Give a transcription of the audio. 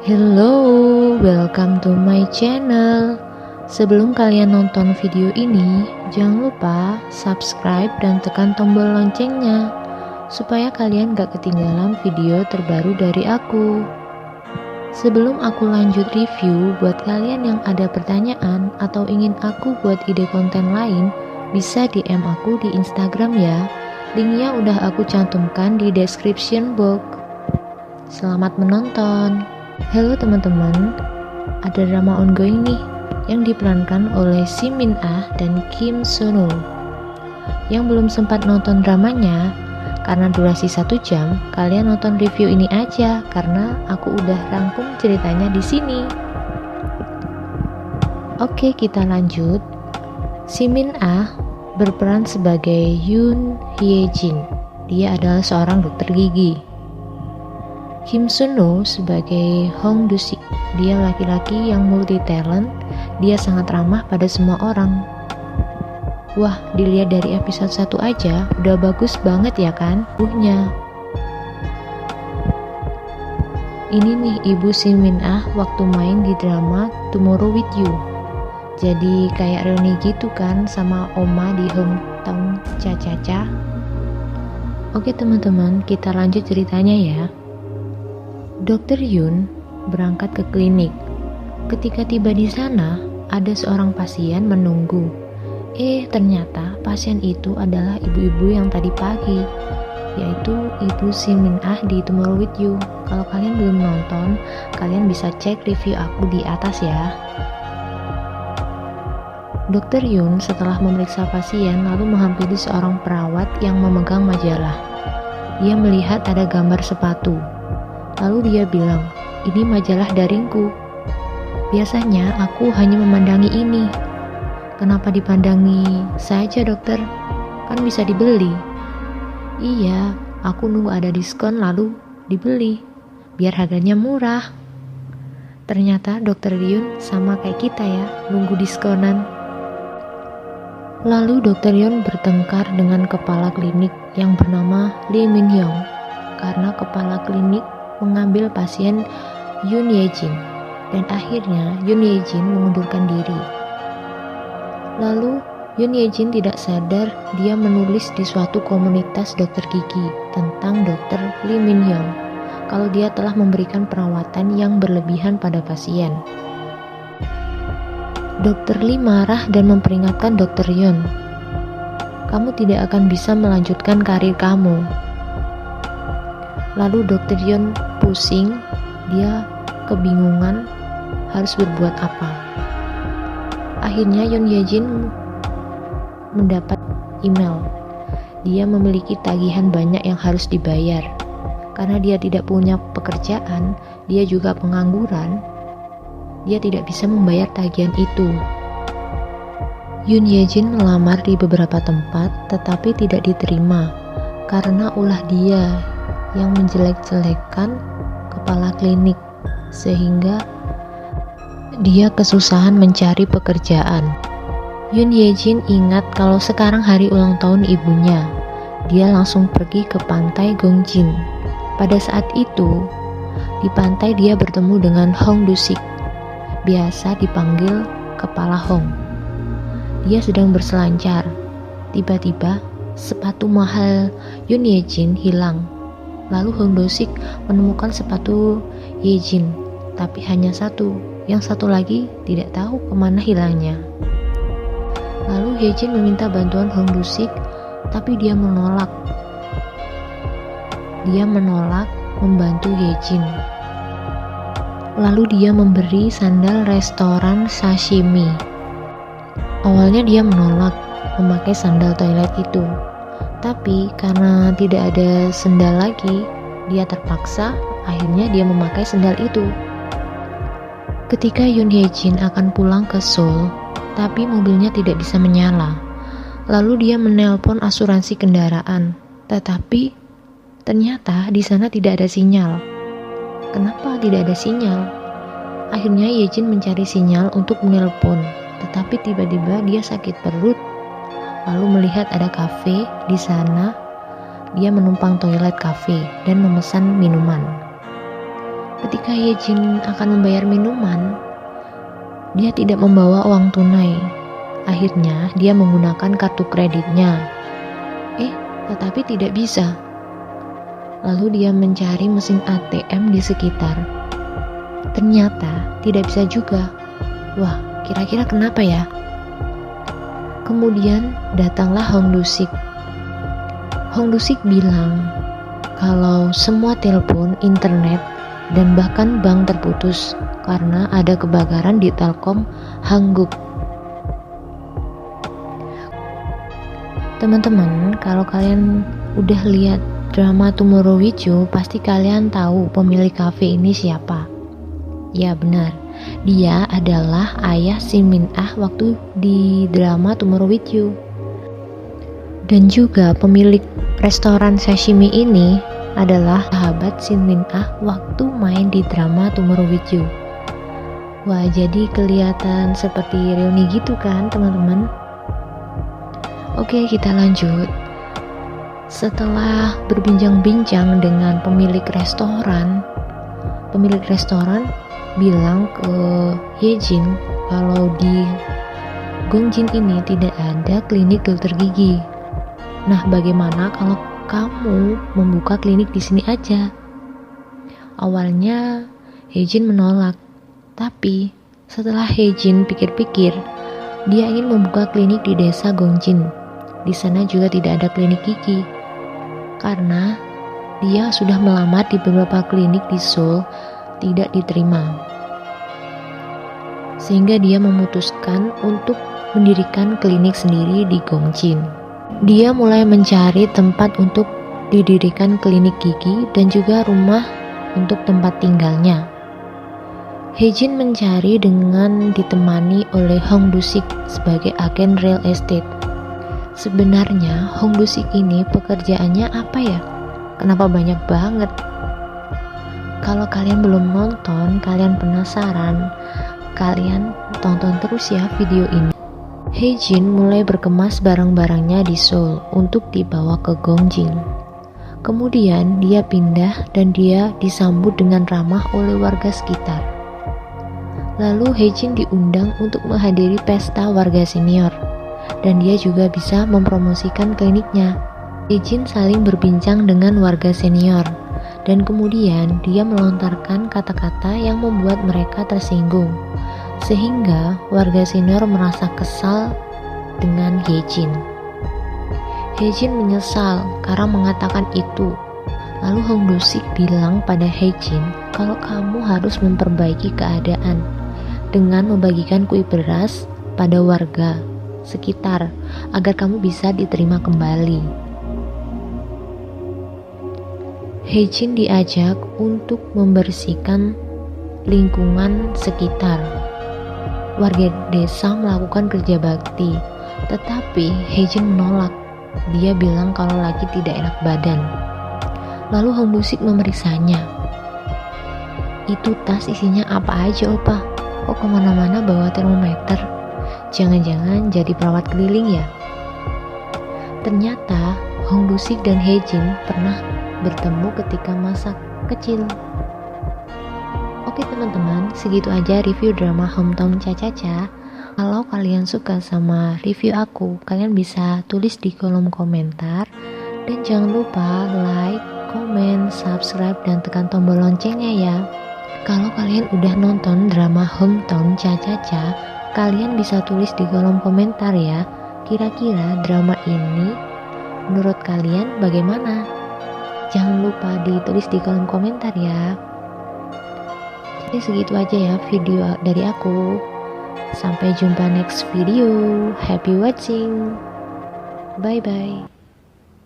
Hello, welcome to my channel. Sebelum kalian nonton video ini, jangan lupa subscribe dan tekan tombol loncengnya supaya kalian gak ketinggalan video terbaru dari aku. Sebelum aku lanjut review, buat kalian yang ada pertanyaan atau ingin aku buat ide konten lain, bisa DM aku di Instagram ya. Linknya udah aku cantumkan di description box. Selamat menonton. Halo teman-teman, ada drama ongoing nih yang diperankan oleh Si Min Ah dan Kim Sun Woo. Yang belum sempat nonton dramanya, karena durasi 1 jam, kalian nonton review ini aja karena aku udah rangkum ceritanya di sini. Oke, kita lanjut. Si Min Ah berperan sebagai Yoon Hye Jin. Dia adalah seorang dokter gigi. Kim Sun Woo sebagai Hong Du Sik. Dia laki-laki yang multi talent. Dia sangat ramah pada semua orang. Wah, dilihat dari episode 1 aja udah bagus banget ya kan buhnya. Ini nih ibu Si Min Ah waktu main di drama Tomorrow With You. Jadi kayak reuni gitu kan sama oma di hometown Cha-Cha-Cha. Oke teman-teman, kita lanjut ceritanya ya. Dr. Yoon berangkat ke klinik. Ketika tiba di sana, ada seorang pasien menunggu. Ternyata pasien itu adalah ibu-ibu yang tadi pagi, yaitu ibu Si Min Ah di Tomorrow With You. Kalau kalian belum nonton, kalian bisa cek review aku di atas ya. Dr. Yoon setelah memeriksa pasien lalu menghampiri seorang perawat yang memegang majalah. Dia melihat ada gambar sepatu. Lalu dia bilang, "Ini majalah daringku. Biasanya aku hanya memandangi ini. Kenapa dipandangi saja, dokter? Kan bisa dibeli." "Iya, aku nunggu ada diskon lalu dibeli, biar harganya murah." Ternyata dokter Yoon sama kayak kita ya, nunggu diskonan. Lalu dokter Yoon bertengkar dengan kepala klinik yang bernama Lee Min Hyung karena kepala klinik mengambil pasien Yoon Hye Jin, dan akhirnya Yoon Hye Jin mengundurkan diri. Lalu Yoon Hye Jin tidak sadar dia menulis di suatu komunitas dokter gigi tentang dokter Lee Min Hyung kalau dia telah memberikan perawatan yang berlebihan pada pasien. Dokter Lee marah dan memperingatkan dokter Yoon, "Kamu tidak akan bisa melanjutkan karir kamu." Lalu dokter Yoon pusing, dia kebingungan harus berbuat apa. Akhirnya Yoon Hye Jin mendapat email. Dia memiliki tagihan banyak yang harus dibayar. Karena dia tidak punya pekerjaan, dia juga pengangguran, dia tidak bisa membayar tagihan itu. Yoon Hye Jin melamar di beberapa tempat tetapi tidak diterima karena ulah dia yang menjelek-jelekan kepala klinik, sehingga dia kesusahan mencari pekerjaan. Yoon Hye Jin ingat kalau sekarang hari ulang tahun ibunya. Dia langsung pergi ke pantai Gongjin. Pada saat itu, di pantai dia bertemu dengan Hong Du Sik, biasa dipanggil Kepala Hong. Dia sedang berselancar. Tiba-tiba, sepatu mahal Yoon Hye Jin hilang. Lalu Hong Do Sik menemukan sepatu Hye Jin, tapi hanya satu. Yang satu lagi tidak tahu kemana hilangnya. Lalu Hye Jin meminta bantuan Hong Do Sik, tapi dia menolak. Dia menolak membantu Hye Jin. Lalu dia memberi sandal restoran sashimi. Awalnya dia menolak memakai sandal toilet itu. Tapi karena tidak ada sendal lagi, dia terpaksa akhirnya dia memakai sendal itu. Ketika Yoon Hye Jin akan pulang ke Seoul, tapi mobilnya tidak bisa menyala. Lalu dia menelpon asuransi kendaraan, tetapi ternyata di sana tidak ada sinyal. Kenapa tidak ada sinyal? Akhirnya Hye Jin mencari sinyal untuk menelpon, tetapi tiba-tiba dia sakit perut. Lalu melihat ada kafe di sana, dia menumpang toilet kafe dan memesan minuman. Ketika Yejin akan membayar minuman, dia tidak membawa uang tunai. Akhirnya dia menggunakan kartu kreditnya. Tetapi tidak bisa. Lalu dia mencari mesin ATM di sekitar. Ternyata tidak bisa juga. Wah, kira-kira kenapa ya? Kemudian datanglah Hong Du-sik. Hong Du-sik bilang kalau semua telepon, internet, dan bahkan bank terputus karena ada kebakaran di Telkom Hanguk. Teman-teman, kalau kalian udah lihat drama Tomorrow With You, pasti kalian tahu pemilik kafe ini siapa. Ya benar, dia adalah ayah Shin Min-ah waktu di drama Tomorrow With You. Dan juga pemilik restoran sashimi ini adalah sahabat Shin Min-ah waktu main di drama Tomorrow With You. Wah, jadi kelihatan seperti reuni gitu kan teman-teman. Oke, kita lanjut. Setelah berbincang-bincang dengan pemilik restoran bilang ke Yejin kalau di Gongjin ini tidak ada klinik dokter gigi. Nah, bagaimana kalau kamu membuka klinik di sini aja? Awalnya Yejin menolak, tapi setelah Yejin pikir-pikir, dia ingin membuka klinik di desa Gongjin. Di sana juga tidak ada klinik gigi, karena dia sudah melamar di beberapa klinik di Seoul, tidak diterima. Sehingga dia memutuskan untuk mendirikan klinik sendiri di Gongjin. Dia mulai mencari tempat untuk didirikan klinik gigi dan juga rumah untuk tempat tinggalnya. Yejin mencari dengan ditemani oleh Hong Du-sik sebagai agen real estate. Sebenarnya Hong Du-sik ini pekerjaannya apa ya? Kenapa banyak banget? Kalau kalian belum nonton, kalian penasaran, kalian tonton terus ya video ini. Yejin mulai berkemas barang-barangnya di Seoul untuk dibawa ke Gongjin. Kemudian dia pindah dan dia disambut dengan ramah oleh warga sekitar. Lalu Yejin diundang untuk menghadiri pesta warga senior. Dan dia juga bisa mempromosikan kliniknya. Yejin saling berbincang dengan warga senior, dan kemudian dia melontarkan kata-kata yang membuat mereka tersinggung, sehingga warga senior merasa kesal dengan Yejin. Yejin menyesal karena mengatakan itu. Lalu Hong Du-sik bilang pada Yejin kalau kamu harus memperbaiki keadaan dengan membagikan kue beras pada warga sekitar agar kamu bisa diterima kembali. Yejin diajak untuk membersihkan lingkungan sekitar. Warga desa melakukan kerja bakti, tetapi Yejin menolak. Dia bilang kalau lagi tidak enak badan. Lalu Hong Du-sik memeriksanya. Itu tas isinya apa aja, opa? Kok kemana-mana bawa termometer? Jangan-jangan jadi perawat keliling ya? Ternyata Hong Du-sik dan Yejin pernah bertemu ketika masa kecil. Oke teman-teman, segitu aja review drama Hometown Cha-Cha-Cha. Kalau kalian suka sama review aku, kalian bisa tulis di kolom komentar. Dan jangan lupa like, komen, subscribe, dan tekan tombol loncengnya ya. Kalau kalian udah nonton drama Hometown Cha-Cha-Cha, kalian bisa tulis di kolom komentar ya, kira-kira drama ini menurut kalian bagaimana? Jangan lupa ditulis di kolom komentar ya. Jadi segitu aja ya video dari aku. Sampai jumpa next video. Happy watching. Bye bye.